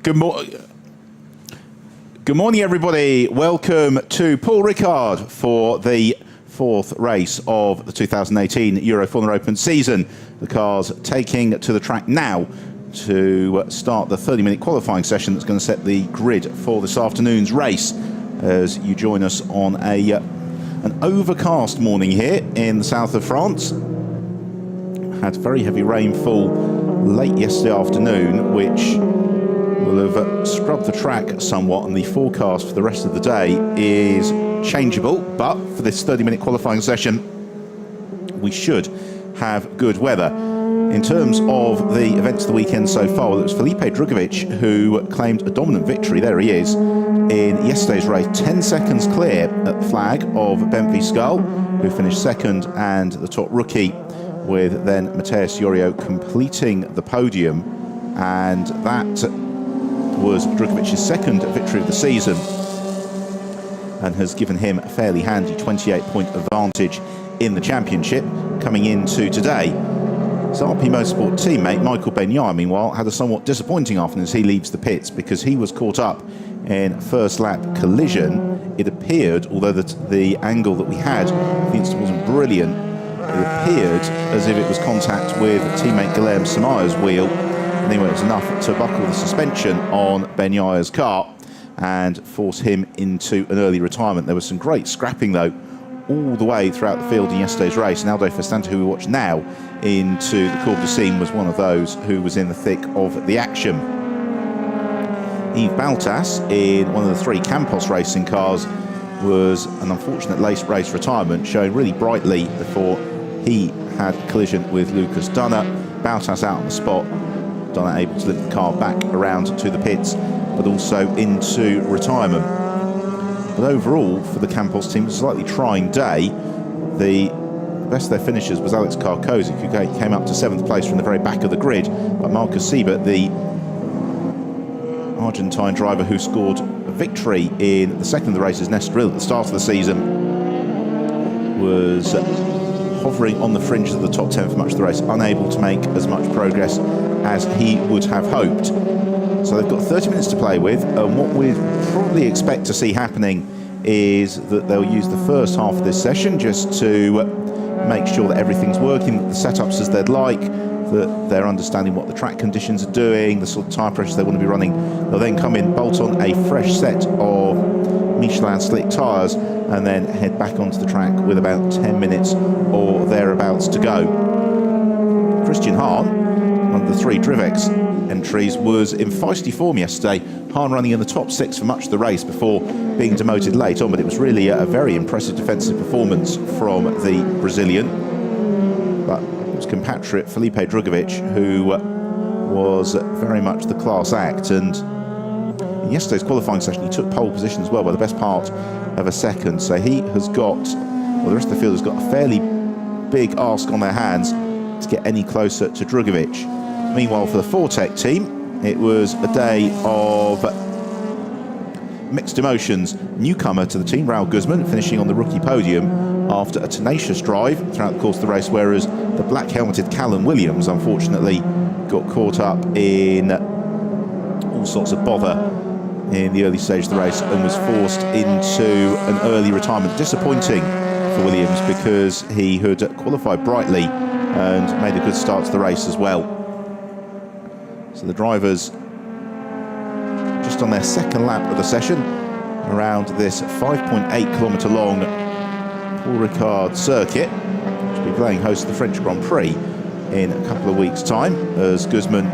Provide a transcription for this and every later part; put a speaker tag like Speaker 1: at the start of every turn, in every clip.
Speaker 1: Good morning, everybody. Welcome to Paul Ricard for the fourth race of the 2018 Euro Formula Open season. The cars taking to the track now to start the 30-minute qualifying session that's going to set the grid for this afternoon's race. As you join us on an overcast morning here in the south of France. Had very heavy rainfall late yesterday afternoon, which will have scrubbed the track somewhat, and the forecast for the rest of the day is changeable. But for this 30-minute qualifying session, we should have good weather. In terms of the events of the weekend so far, well, it was Felipe Drugovich who claimed a dominant victory. There he is in yesterday's race, 10 seconds clear at the flag of Bentley Skull, who finished second and the top rookie, with then Mateus Yorio completing the podium. And that was Drugovich's second victory of the season and has given him a fairly handy 28-point advantage in the championship coming into today. His RP Motorsport teammate Michael Benyai, meanwhile, had a somewhat disappointing afternoon as he leaves the pits because he was caught up in a first lap collision. It appeared, although the angle that we had, the instant wasn't brilliant, it appeared as if it was contact with teammate Guilherme Samaya's wheel. Anyway, it was enough to buckle the suspension on Benyai's car and force him into an early retirement. There was some great scrapping, though, all the way throughout the field in yesterday's race. And Aldo Festante, who we watch now into the Courbe du Cygne, was one of those who was in the thick of the action. Yves Baltas, in one of the three Campos racing cars, was an unfortunate race retirement, showing really brightly before he had a collision with Lucas Dunner. Baltas out on the spot, Dunner able to lift the car back around to the pits, but also into retirement. But overall, for the Campos team, it was a slightly trying day. The best of their finishers was Alex Carkozik, who came up to 7th place from the very back of the grid. But Marcus Siebert, the Argentine driver who scored a victory in the second of the races, Nestoril, at the start of the season, was hovering on the fringes of the top 10 for much of the race, unable to make as much progress as he would have hoped. So they've got 30 minutes to play with, and what we'd probably expect to see happening is that they'll use the first half of this session just to make sure that everything's working, that the setups as they'd like, that they're understanding what the track conditions are doing, the sort of tyre pressures they want to be running. They'll then come in, bolt on a fresh set of Michelin slick tyres, and then head back onto the track with about 10 minutes or thereabouts to go. Christian Hahn, one of the three Drivex entries, was in feisty form yesterday. Hahn running in the top 6 for much of the race before being demoted late on, but it was really a very impressive defensive performance from the Brazilian. But it was compatriot Felipe Drugovich who was very much the class act, and in yesterday's qualifying session he took pole position as well by the best part of a second. So he has got, well, the rest of the field has got a fairly big ask on their hands to get any closer to Drugovich. Meanwhile, for the Fortec team, it was a day of mixed emotions. Newcomer to the team, Raul Guzman, finishing on the rookie podium after a tenacious drive throughout the course of the race, whereas the black-helmeted Callum Williams, unfortunately, got caught up in all sorts of bother in the early stage of the race and was forced into an early retirement. Disappointing for Williams because he had qualified brightly and made a good start to the race as well. So the drivers just on their second lap of the session around this 5.8 kilometre long Paul Ricard circuit, which will be playing host to the French Grand Prix in a couple of weeks' time, as Guzman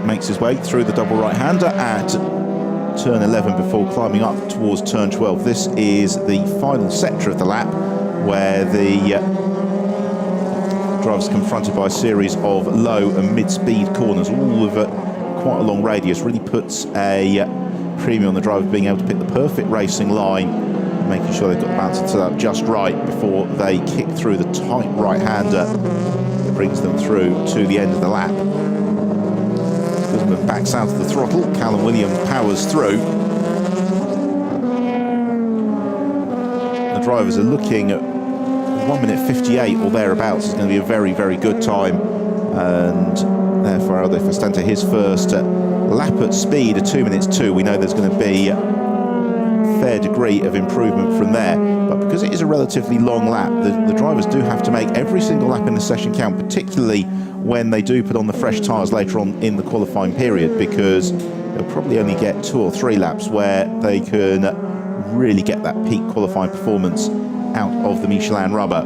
Speaker 1: makes his way through the double right-hander at turn 11 before climbing up towards turn 12. This is the final sector of the lap where the drivers confronted by a series of low and mid-speed corners, all of quite a long radius. Really puts a premium on the driver being able to pick the perfect racing line, making sure they've got the balance set up just right before they kick through the tight right-hander that brings them through to the end of the lap. Guzman backs out of the throttle, Callum Williams powers through. The drivers are looking at 1 minute 58 or thereabouts. Is going to be a very, very good time, and therefore Aldo Festante, his first lap at speed of 2 minutes 2, we know there's going to be a fair degree of improvement from there. But because it is a relatively long lap, the drivers do have to make every single lap in the session count, particularly when they do put on the fresh tyres later on in the qualifying period, because they'll probably only get 2 or 3 laps where they can really get that peak qualifying performance out of the Michelin rubber.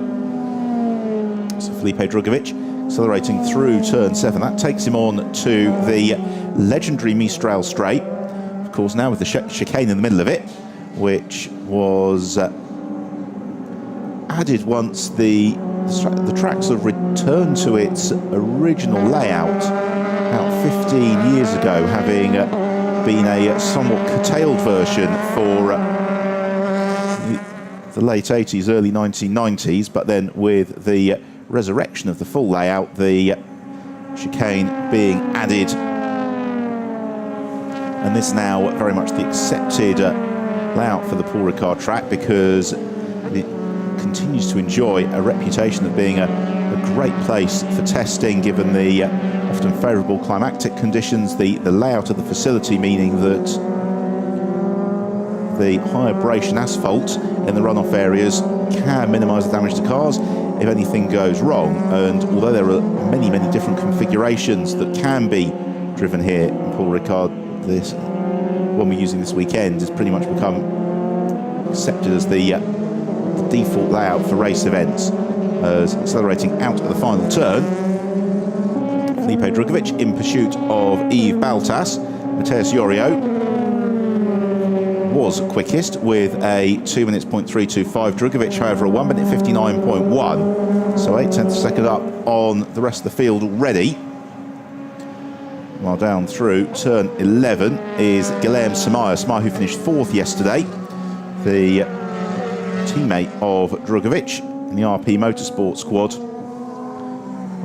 Speaker 1: So Felipe Drugovich accelerating through turn 7. That takes him on to the legendary Mistral straight. Of course, now with the chicane in the middle of it, which was added once the track sort of returned to its original layout about 15 years ago, having been a somewhat curtailed version for the late 80s, early 1990s, but then with the resurrection of the full layout, the chicane being added, and this now very much the accepted layout for the Paul Ricard track, because it continues to enjoy a reputation of being a great place for testing, given the often favourable climatic conditions, the layout of the facility, meaning that the high abrasion asphalt in the runoff areas can minimise the damage to cars if anything goes wrong. And although there are many different configurations that can be driven here in Paul Ricard, this one we're using this weekend has pretty much become accepted as the default layout for race events. As accelerating out of the final turn, Felipe Drugovich in pursuit of Yves Baltas. Mateus Yorio was quickest with a 2 minutes .325. Drugovich, however, a 1 minute 59.1, so 8/10 of a second up on the rest of the field already. While down through turn 11 is Guilherme Samaya, who finished 4th yesterday, the teammate of Drugovich in the RP Motorsport squad.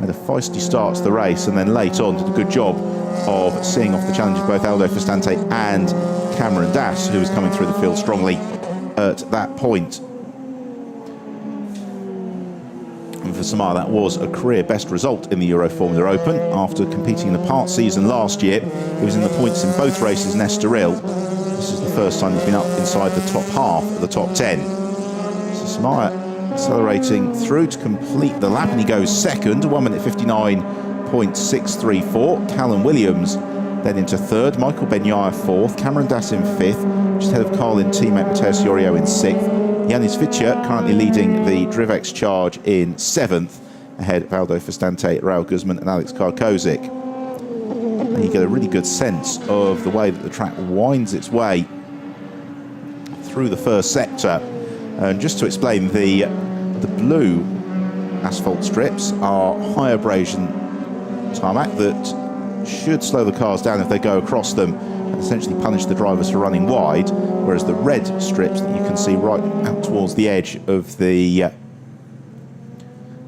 Speaker 1: Made a feisty start to the race, and then late on did a good job of seeing off the challenge of both Aldo Festante and Cameron Das, who was coming through the field strongly at that point. And for Samar, that was a career best result in the Euro Formula Open. After competing in the part season last year, he was in the points in both races in Estoril. This is the first time he's been up inside the top half of the top 10. So Samar accelerating through to complete the lap, and he goes second, 1 minute 59.634. Callum Williams then into 3rd, Michael Benyaya 4th, Cameron Das in 5th, just ahead of Carlin teammate Mateus Yorio in 6th. Yanis Vicia currently leading the Drivex charge in 7th, ahead of Aldo Festante, Raul Guzman and Alex Karkozik. And you get a really good sense of the way that the track winds its way through the first sector. And just to explain, the blue asphalt strips are high abrasion tarmac that should slow the cars down if they go across them and essentially punish the drivers for running wide, whereas the red strips that you can see right out towards the edge of the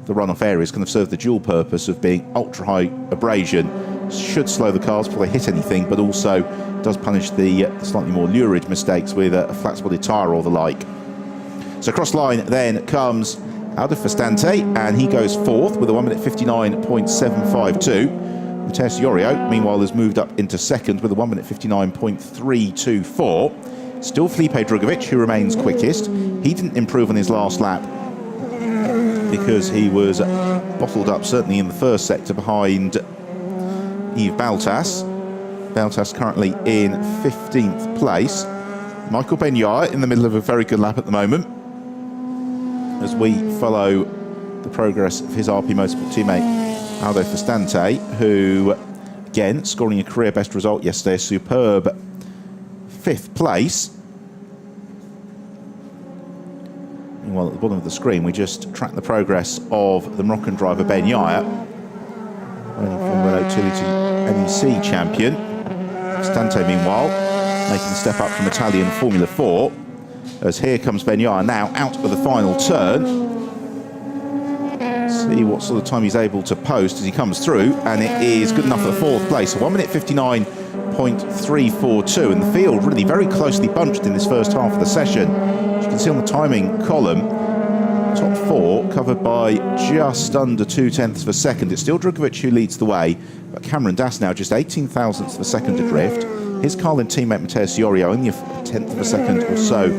Speaker 1: runoff areas kind of serve the dual purpose of being ultra high abrasion, should slow the cars before they hit anything, but also does punish the slightly more lurid mistakes with a flat spotted tyre or the like. So cross line then comes Aldo Festante, and he goes 4th with a 1 minute 59.752. Mateus Yorio, meanwhile, has moved up into 2nd with a 1 minute 59.324. Still Felipe Drugovich, who remains quickest. He didn't improve on his last lap because he was bottled up, certainly in the first sector, behind Yves Baltas. Baltas currently in 15th place. Michael Benyaya in the middle of a very good lap at the moment, as we follow the progress of his RP Motorsport teammate Aldo Festante, who again scoring a career best result yesterday, a superb 5th place. Meanwhile, at the bottom of the screen, we just track the progress of the Moroccan driver Benyaya, running from Renault Utility NEC champion. Festante, meanwhile, making the step up from Italian Formula 4. As here comes Benyaya now out of the final turn. See what sort of time he's able to post as he comes through, and it is good enough for the 4th place. 1 minute 59.342, and the field really very closely bunched in this first half of the session. As you can see on the timing column, top four covered by just under 0.2 of a second. It's still Drugovic who leads the way, but Cameron Dass now just 18 thousandths of a second adrift. His Carlin teammate Matthias Iorio only a tenth of a second or so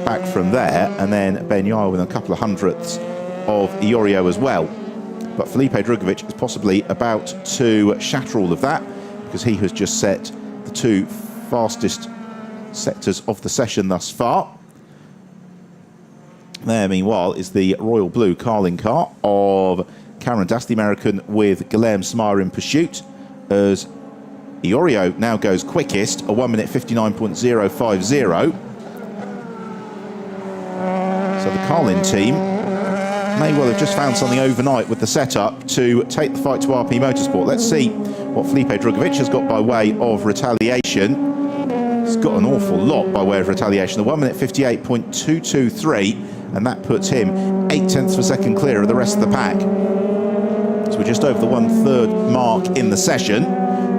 Speaker 1: back from there, and then Ben Yar with a couple of hundredths of Iorio as well. But Felipe Drugovic is possibly about to shatter all of that, because he has just set the two fastest sectors of the session thus far. There, meanwhile, is the royal blue Carlin car of Cameron Dass, the American, with Guilherme Smaia in pursuit, as Iorio now goes quickest, a 1 minute 59.050. So the Carlin team may well have just found something overnight with the setup to take the fight to RP Motorsport. Let's see what Felipe Drugovic has got by way of retaliation. He's got an awful lot by way of retaliation. A 1 minute 58.223, and that puts him 0.8 of a second clear of the rest of the pack. So we're just over the 1/3 mark in the session.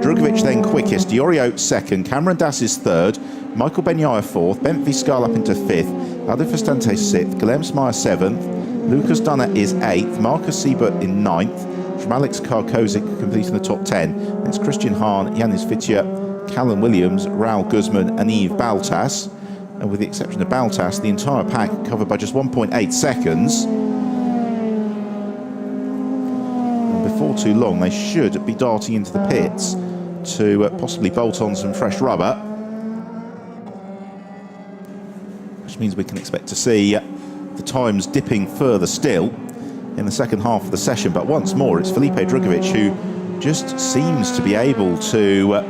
Speaker 1: Drugovic then quickest, Iorio second, Cameron Dass is third, Michael Benyaya fourth, Bent Viscal up into fifth, Aldo Festante sixth, Guilherme Smaia seventh, Lucas Dunner is eighth, Marcus Siebert in ninth, from Alex Karkozik completing the top 10. It's Christian Hahn, Yanis Fitja, Callum Williams, Raul Guzman and Yves Baltas. And with the exception of Baltas, the entire pack covered by just 1.8 seconds. And before too long, they should be darting into the pits to possibly bolt on some fresh rubber, which means we can expect to see the times dipping further still in the second half of the session. But once more, it's Felipe Drugovic who just seems to be able to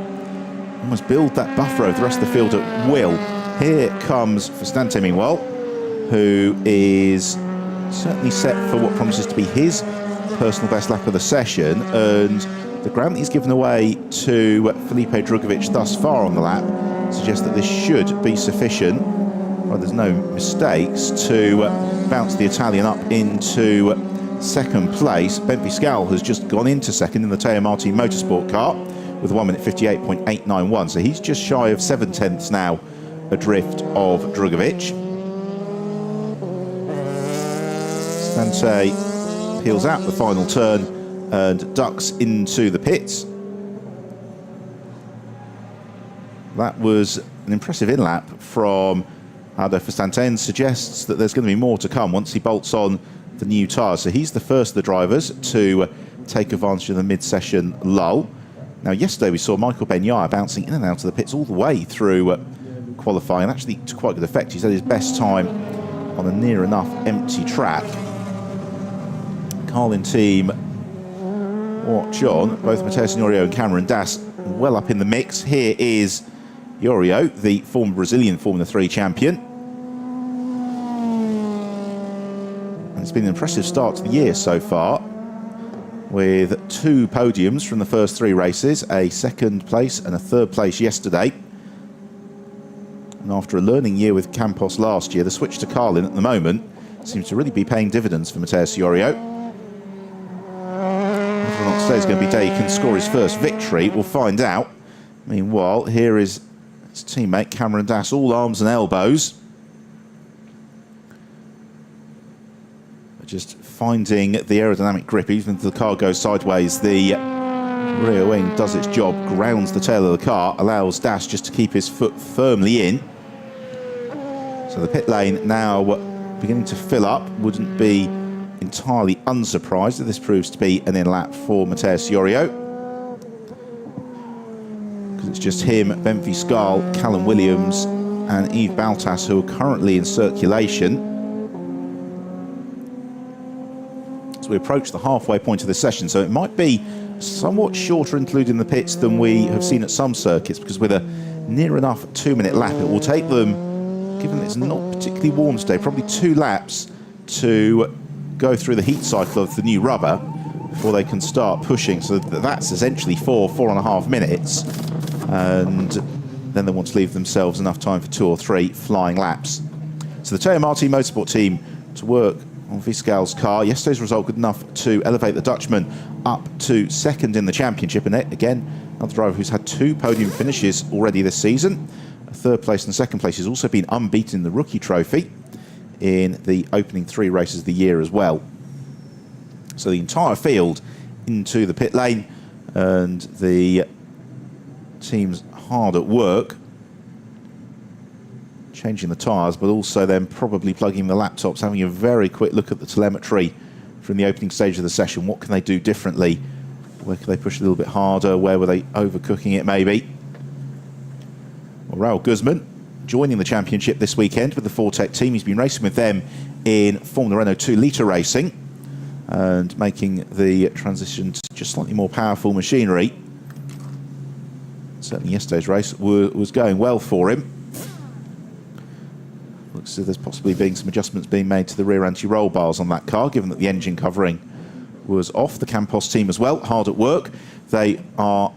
Speaker 1: almost build that buffer over the rest of the field at will. Here comes Festante, meanwhile, who is certainly set for what promises to be his personal best lap of the session, and the ground that he's given away to Felipe Drugovic thus far on the lap suggests that this should be sufficient, well, there's no mistakes, to bounce the Italian up into second place. Bent Viscal has just gone into second in the Teo Martin Motorsport car with a 1 minute 58.891, so he's just shy of 7/10 now adrift of Drugovic. Festante peels out the final turn and ducks into the pits. That was an impressive in-lap from Aldo Festante and suggests that there's going to be more to come once he bolts on the new tyres. So he's the first of the drivers to take advantage of the mid-session lull. Now, yesterday we saw Michael Benyaya bouncing in and out of the pits all the way through qualifying, actually to quite good effect. He's had his best time on a near enough empty track. Carlin team watch on, both Matthias Iorio and Cameron Dass well up in the mix. Here is Iorio, the former Brazilian Formula 3 champion. And it's been an impressive start to the year so far, with 2 podiums from the first 3 races, a second place and a third place yesterday. And after a learning year with Campos last year, the switch to Carlin at the moment seems to really be paying dividends for Matthias Iorio. Whether or not today's going to be a day he can score his first victory, we'll find out. Meanwhile, here is his teammate Cameron Dass, all arms and elbows. Just finding the aerodynamic grip, even if the car goes sideways, the rear wing does its job, grounds the tail of the car, allows Dass just to keep his foot firmly in. So the pit lane now beginning to fill up. Wouldn't be entirely unsurprised if this proves to be an in-lap for Matthias Iorio, because it's just him, Bent Viscal, Callum Williams and Yves Baltas who are currently in circulation. So we approach the halfway point of the session, so it might be somewhat shorter interlude in the pits than we have seen at some circuits, because with a near enough 2-minute lap, it will take them, given it's not particularly warm today, probably 2 laps to go through the heat cycle of the new rubber before they can start pushing. So that's essentially 4.5 minutes, and then they want to leave themselves enough time for 2 or 3 flying laps. So the Teo Martin Motorsport team to work on Viscal's car. Yesterday's result good enough to elevate the Dutchman up to second in the championship, and again, another driver who's had 2 podium finishes already this season. A third place and second place. He's also been unbeaten in the rookie trophy. in the opening 3 races of the year as well. So the entire field into the pit lane, and the team's hard at work changing the tyres, but also then probably plugging the laptops, having a very quick look at the telemetry from the opening stage of the session. What can they do differently? Where can they push a little bit harder? Where were they overcooking it maybe? Well, Raoul Guzman joining the championship this weekend with the Fortec team. He's been racing with them in Formula Renault 2 litre racing and making the transition to just slightly more powerful machinery. Certainly yesterday's race was going well for him. Looks as if there's possibly been some adjustments being made to the rear anti-roll bars on that car, given that the engine covering was off. The Campos team as well, hard at work. They are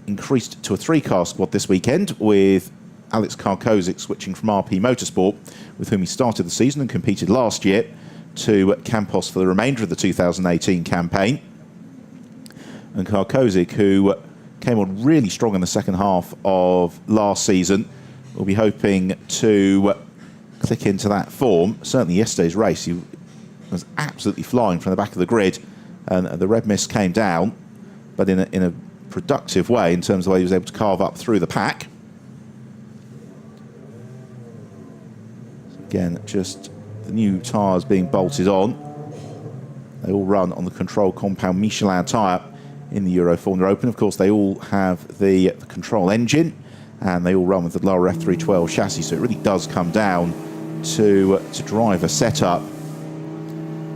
Speaker 1: increased to a 3-car squad this weekend, with Alex Karkozic switching from RP Motorsport, with whom he started the season and competed last year, to Campos for the remainder of the 2018 campaign. And Karkozic, who came on really strong in the second half of last season, will be hoping to click into that form. Certainly yesterday's race, he was absolutely flying from the back of the grid, and the red mist came down, but in a productive way in terms of the way he was able to carve up through the pack. So again, just the new tyres being bolted on. They all run on the control compound Michelin tyre in the Euro Formula Open. Of course, they all have the control engine, and they all run with the lower F312 chassis, so it really does come down to driver setup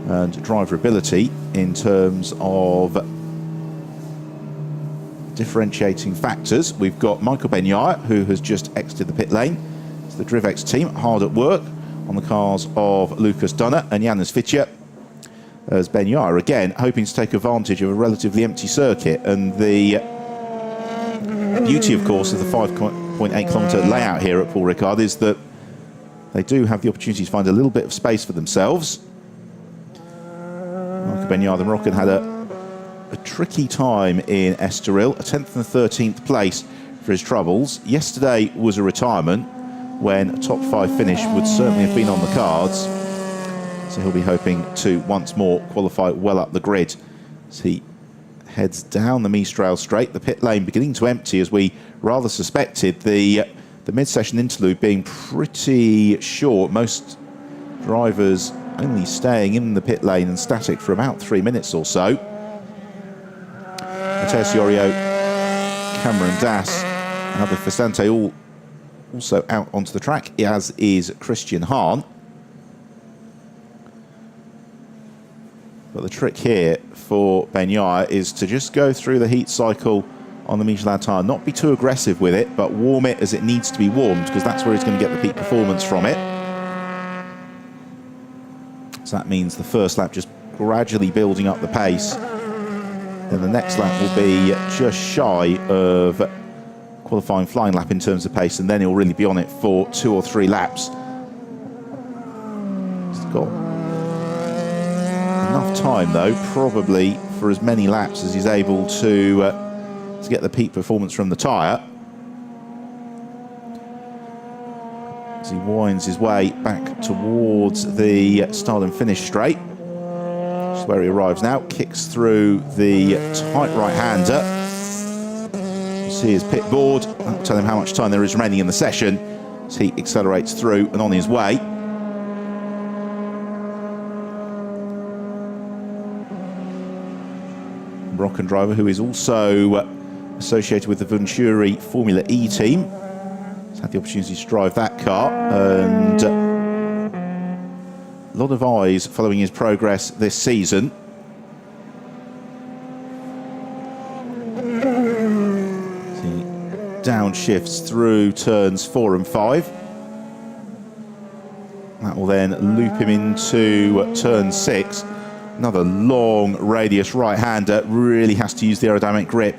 Speaker 1: and driver ability in terms of differentiating factors. We've got Michael Benyaya, who has just exited the pit lane. It's the Drivex team hard at work on the cars of Lucas Dunner and Janis Fitje, as Benyaya again hoping to take advantage of a relatively empty circuit. And the beauty, of course, of the 5.8 kilometre layout here at Paul Ricard is that they do have the opportunity to find a little bit of space for themselves. Michael Benyaya, the Moroccan, had a tricky time in Estoril, a 10th and 13th place for his troubles. Yesterday was a retirement, when a top 5 finish would certainly have been on the cards. So he'll be hoping to once more qualify well up the grid as he heads down the Mistral straight. The pit lane beginning to empty, as we rather suspected. The mid-session interlude being pretty short. Most drivers only staying in the pit lane and static for about 3 minutes or so. Mateus Yorio, Cameron Das, and Javier Fasante all also out onto the track, as is Christian Hahn. But the trick here for Benyaya is to just go through the heat cycle on the Michelin tyre, not be too aggressive with it, but warm it as it needs to be warmed, because that's where he's going to get the peak performance from it. So that means the first lap just gradually building up the pace. Then the next lap will be just shy of qualifying flying lap in terms of pace, and then he'll really be on it for 2 or 3 laps. He's got enough time, though, probably for as many laps as he's able to get the peak performance from the tyre. As he winds his way back towards the start and finish straight, which is where he arrives now, kicks through the tight right-hander. You see his pit board, that'll tell him how much time there is remaining in the session, as he accelerates through and on his way. Moroccan driver who is also associated with the Venturi Formula E team. He's had the opportunity to drive that car, and a lot of eyes following his progress this season. He downshifts through turns 4 and 5. That will then loop him into turn 6. Another long radius right-hander, really has to use the aerodynamic grip,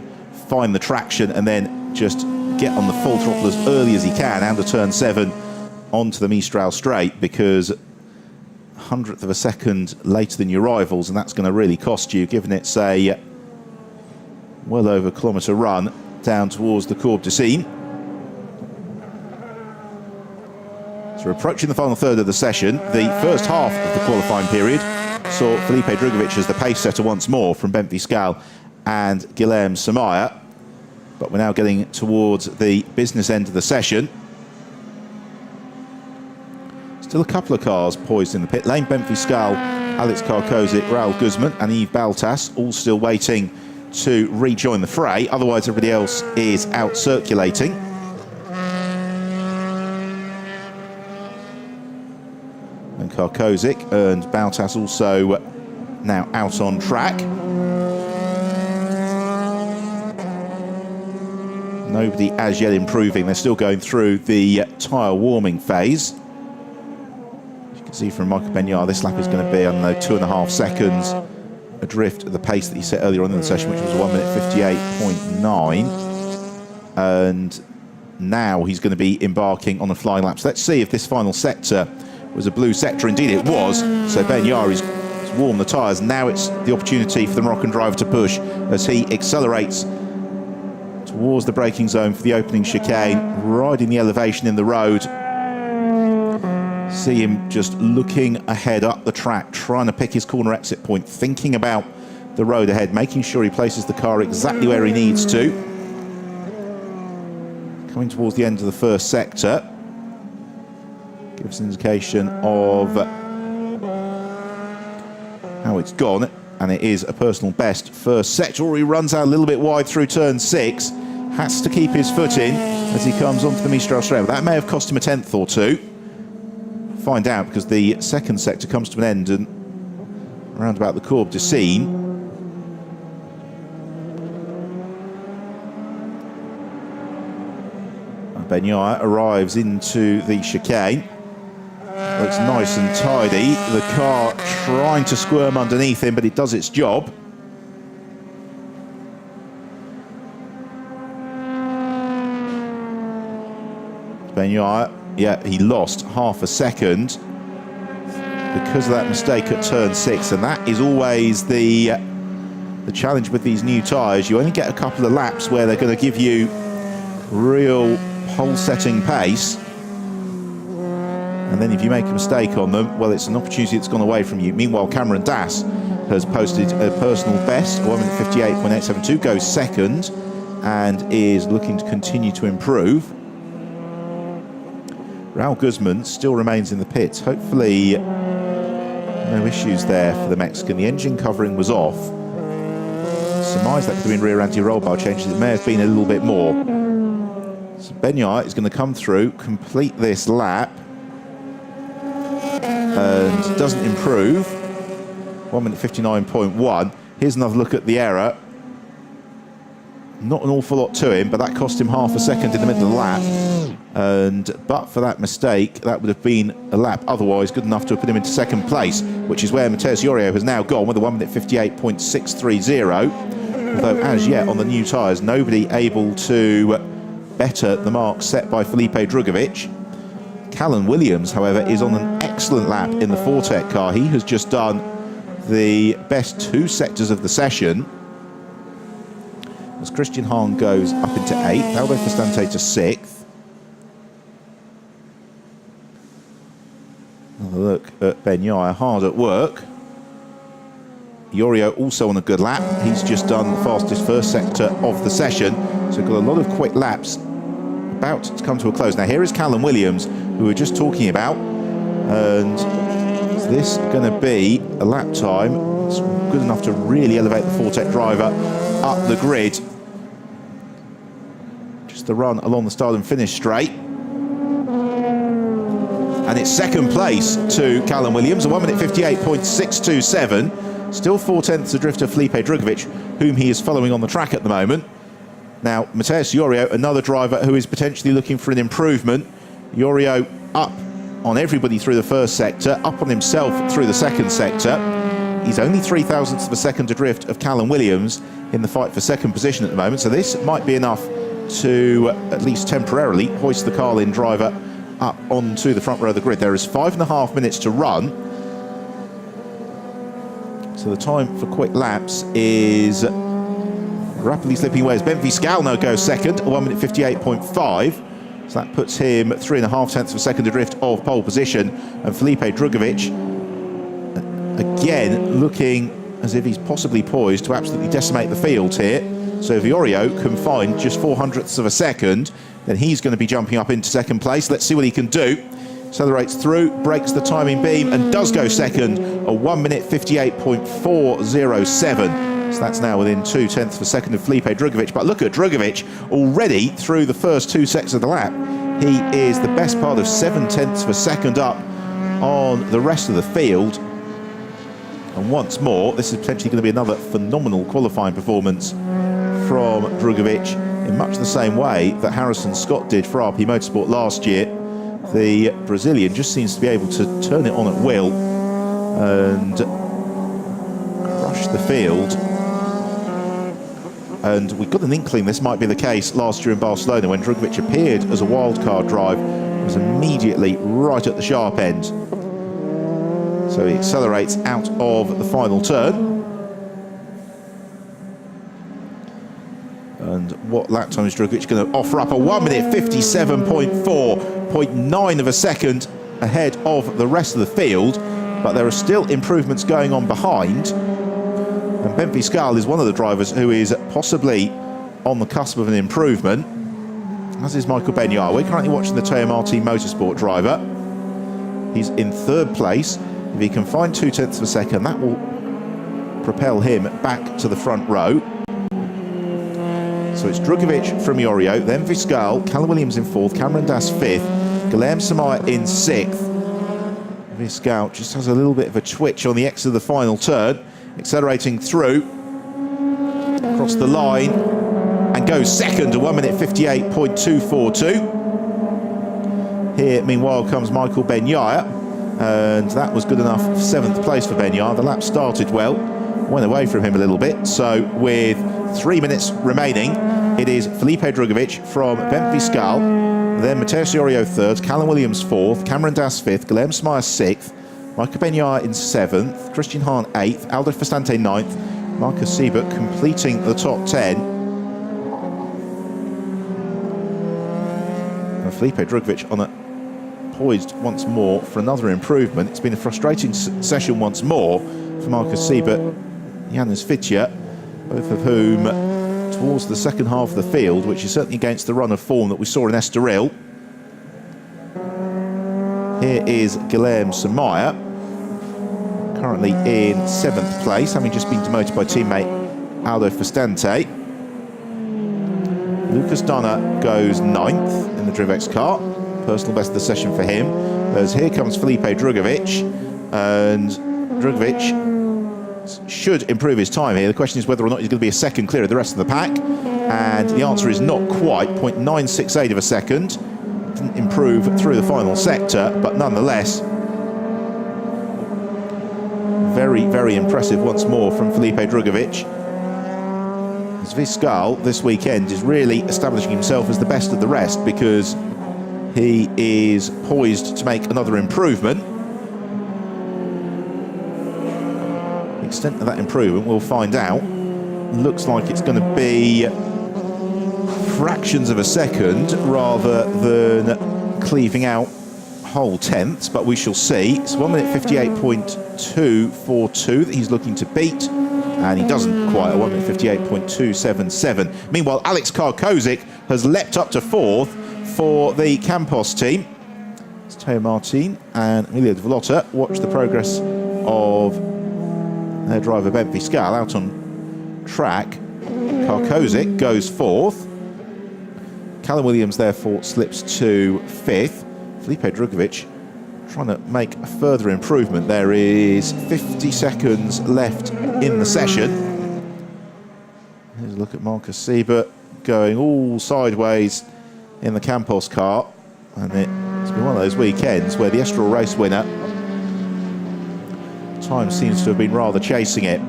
Speaker 1: find the traction, and then just get on the full throttle as early as he can out of turn 7 onto the Mistral straight, because 100th of a second later than your rivals, and that's going to really cost you, given it's a well over kilometre run down towards the Courbe du Cygne. So we're approaching the final third of the session. The first half of the qualifying period saw Felipe Drugovic as the pace setter once more from Bentley Scal and Guilherme Samaya. But we're now getting towards the business end of the session. Still a couple of cars poised in the pit lane. Bentley Scal, Alex Karkozic, Raul Guzman and Yves Baltas all still waiting to rejoin the fray. Otherwise, everybody else is out circulating. And Karkozic and Baltas also now out on track. Nobody as yet improving. They're still going through the tyre warming phase. As you can see from Michael Benyard, this lap is going to be, I don't know, 2.5 seconds adrift at the pace that he set earlier on in the session, which was 1 minute 58.9. And now he's going to be embarking on a flying lap. So let's see if this final sector was a blue sector. Indeed it was. So Benyard has warmed the tyres. Now it's the opportunity for the Moroccan driver to push as he accelerates towards the braking zone for the opening chicane, riding the elevation in the road. See him just looking ahead up the track, trying to pick his corner exit point, thinking about the road ahead, making sure he places the car exactly where he needs to. Coming towards the end of the first sector. Gives an indication of how it's gone, and it is a personal best first sector. He runs out a little bit wide through turn 6, has to keep his foot in as he comes onto the Mistral straight. That may have cost him a tenth or two. Find out, because the second sector comes to an end and around about the Courbe de Seine. Benyard arrives into the chicane. Looks nice and tidy. The car trying to squirm underneath him, but it does its job. Benyard, yeah, he lost half a second because of that mistake at turn 6, and that is always the challenge with these new tyres. You only get a couple of laps where they're going to give you real pole-setting pace, and then if you make a mistake on them, well, it's an opportunity that's gone away from you. Meanwhile, Cameron Das has posted a personal best, 1 minute 58.872, goes second and is looking to continue to improve. Raul Guzman still remains in the pits. Hopefully no issues there for the Mexican. The engine covering was off. Surmise that could have been rear anti-roll bar changes. It may have been a little bit more. So Benyard is going to come through, complete this lap, and doesn't improve. 1 minute 59.1. Here's another look at the error. Not an awful lot to him, but that cost him half a second in the middle of the lap. And but for that mistake, that would have been a lap otherwise good enough to have put him into second place, which is where Mateus Iorio has now gone with a 1 minute 58.630. Although as yet on the new tyres, nobody able to better the mark set by Felipe Drugovic. Callan Williams, however, is on an excellent lap in the Fortec car. He has just done the best 2 sectors of the session. As Christian Hahn goes up into 8th, Aldo Festante to 6th. Another look at Benyard, hard at work. Iorio also on a good lap. He's just done the fastest first sector of the session. So we've got a lot of quick laps about to come to a close. Now here is Callan Williams, who we were just talking about. And is this going to be a lap time? It's good enough to really elevate the Fortec driver up the grid. Just the run along the start and finish straight. And it's second place to Callan Williams, a 1 minute 58.627. Still 4/10 adrift of Felipe Drugovic, whom he is following on the track at the moment. Now, Mateus Iorio, another driver who is potentially looking for an improvement. Iorio up on everybody through the first sector, up on himself through the second sector. He's only 0.003 of a second adrift of Callan Williams in the fight for second position at the moment. So this might be enough to, at least temporarily, hoist the Carlin driver up onto the front row of the grid. There is 5.5 minutes to run. So the time for quick laps is rapidly slipping away as Bentley Scal now goes second, 1 minute 58.5. So that puts him 3.5 tenths of a second adrift of pole position. And Felipe Drugovich, again, looking as if he's possibly poised to absolutely decimate the field here. So if Iorio can find just 400ths of a second, then he's going to be jumping up into second place. Let's see what he can do. Accelerates through, breaks the timing beam, and does go second, a 1 minute 58.407. So that's now within 2 tenths of a second of Felipe Drugovich. But look at Drugovich already through the first 2 sections of the lap. He is the best part of 7 tenths of a second up on the rest of the field. And once more, this is potentially going to be another phenomenal qualifying performance from Drugovich in much the same way that Harrison Scott did for RP Motorsport last year. The Brazilian just seems to be able to turn it on at will and crush the field. And we got an inkling this might be the case last year in Barcelona when Drugovich appeared as a wildcard drive. It was immediately right at the sharp end. So he accelerates out of the final turn. And what lap time is Drugovich going to offer up? A 1 minute 57.4.9 of a second ahead of the rest of the field. But there are still improvements going on behind. And Ben Fiscal is one of the drivers who is possibly on the cusp of an improvement, as is Michael Benyar. We're currently watching the Teo Martin Motorsport driver. He's in 3rd place. If he can find 2 tenths of a second, that will propel him back to the front row. So it's Drugovich from Iorio, then Fiscal, Callum Williams in 4th, Cameron Das 5th, Guilherme Samaya in 6th. Fiscal just has a little bit of a twitch on the exit of the final turn, accelerating through, across the line, and goes second, a 1 minute 58.242. Here, meanwhile, comes Michael Benyar, and that was good enough for 7th place for Benyar. The lap started well, went away from him a little bit. So with 3 minutes remaining, it is Felipe Drugovich from Ben Fiscal, then Mateus Iorio 3rd, Callum Williams 4th, Cameron Das 5th, Guilherme Samaya 6th, Michael Benyar in 7th, Christian Hahn 8th, Aldo Fastante 9th, Marcus Siebert completing the top 10. And Felipe Drugovich on a poised once more for another improvement. It's been a frustrating session once more for Marcus Siebert, Janus Fitcher, both of whom towards the second half of the field, which is certainly against the run of form that we saw in Estoril. Here is Guilherme Samaya, currently in 7th place, having just been demoted by teammate Aldo Fastante. Lucas Donner goes 9th in the Drivex car, personal best of the session for him. As here comes Felipe Drugovich, and Drugovich should improve his time here. The question is whether or not he's going to be a second clear of the rest of the pack, and the answer is not quite. 0.968 of a second. Didn't improve through the final sector, but nonetheless very, very impressive once more from Felipe Drugovich. As Fiscal this weekend is really establishing himself as the best of the rest, because he is poised to make another improvement. The extent of that improvement we'll find out. Looks like it's going to be fractions of a second rather than cleaving out whole tenths, but we shall see. It's 1 minute 58.242 that he's looking to beat, and he doesn't quite, a 1 minute 58.277. Meanwhile, Alex Karkozik has leapt up to 4th for the Campos team. It's Teo Martin and Emilio de Vallota. Watch the progress of their driver Ben Fiscal out on track. Karkozik goes 4th. Callum Williams therefore slips to 5th. Felipe Drugovich trying to make a further improvement. There is 50 seconds left in the session. Here's a look at Marcus Siebert going all sideways in the Campos car, and it's been one of those weekends where the Estoril race winner time seems to have been rather chasing it.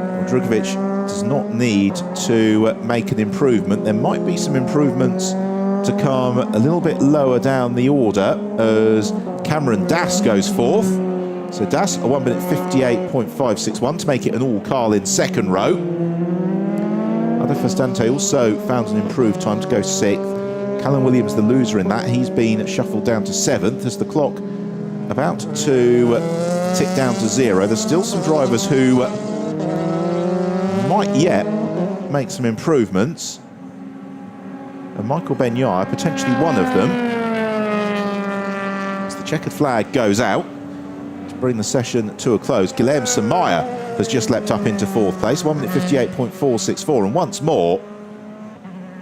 Speaker 1: Well, Drugovich does not need to make an improvement. There might be some improvements to come a little bit lower down the order as Cameron Das goes 4th. So Das, a 1 minute 58.561 to make it an all Carlin second row. I Fastante also found an improved time to go 6th. Callum Williams, the loser in that, he's been shuffled down to 7th as the clock about to tick down to 0. There's still some drivers who might yet make some improvements. And Michael Benyai, potentially one of them. As the checkered flag goes out to bring the session to a close. Guilherme Samaya has just leapt up into 4th place, 1 minute 58.464, and once more,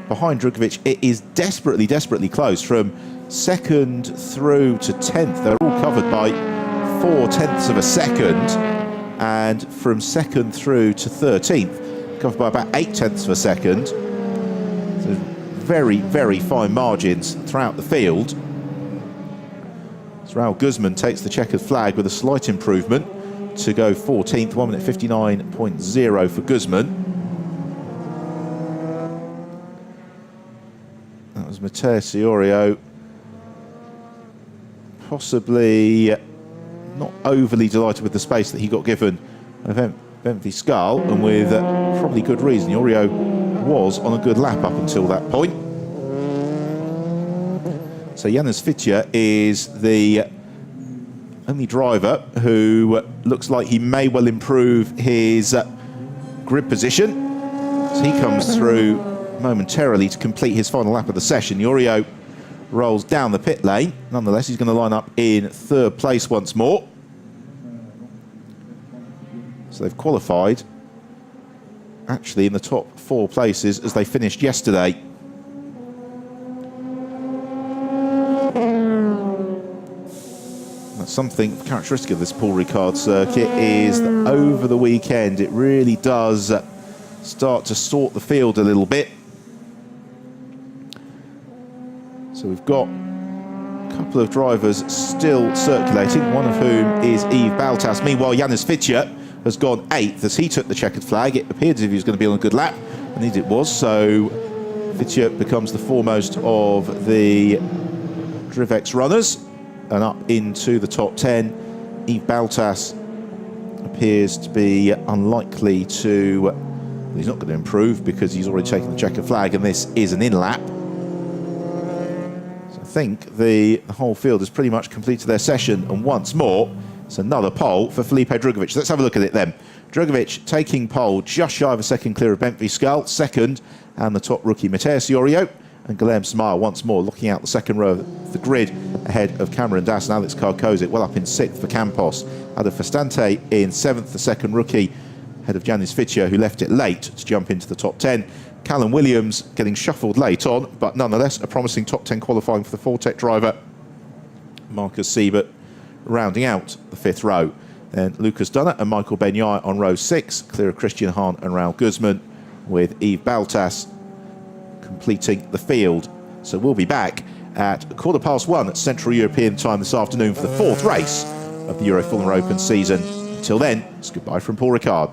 Speaker 1: behind Drugovic, it is desperately, desperately close. From 2nd through to 10th, they're all covered by 0.4 of a second, and from 2nd through to 13th, covered by about 0.8 of a second. So very, very fine margins throughout the field. So Raul Guzman takes the checkered flag with a slight improvement to go 14th, 1 minute 59.0 for Guzman. That was Matteo Siorio, possibly not overly delighted with the space that he got given of Benfiskal, and with probably good reason. Iorio was on a good lap up until that point. So Janus Fitja is the only driver who looks like he may well improve his grid position. So he comes through momentarily to complete his final lap of the session. Iorio rolls down the pit lane. Nonetheless, he's going to line up in 3rd place once more. So they've qualified actually in the top 4 places as they finished yesterday. That's something characteristic of this Paul Ricard circuit, is that over the weekend it really does start to sort the field a little bit. So we've got a couple of drivers still circulating, one of whom is Yves Baltas. Meanwhile, Janus Fitja has gone 8th as he took the checkered flag. It appeared as if he was going to be on a good lap, and indeed it was. So Fitja becomes the foremost of the Drivex runners and up into the top 10. Yves Baltas appears to be unlikely to... Well, he's not going to improve because he's already taken the checkered flag, and this is an in-lap. So I think the whole field has pretty much completed their session, and once more, it's another pole for Felipe Drugovic. Let's have a look at it then. Drugovic taking pole just shy of a second clear of Benfiskal, 2nd, and the top rookie Matteo Siorio, and Guilherme Samaya once more looking out the 2nd row of the grid ahead of Cameron Das and Alex Karkozic, well up in 6th for Campos. Ada Fastante in 7th, the 2nd rookie, ahead of Janus Fitja, who left it late to jump into the top 10. Callum Williams getting shuffled late on, but nonetheless a promising top 10 qualifying for the Fortec driver. Marcus Siebert rounding out the 5th row. Then Lucas Dunner and Michael Benyai on row 6, clear of Christian Hahn and Raul Guzman, with Yves Baltas completing the field. So we'll be back at 1:15 Central European time this afternoon for the 4th race of the Euro Full Open season. Until then, it's goodbye from Paul Ricard.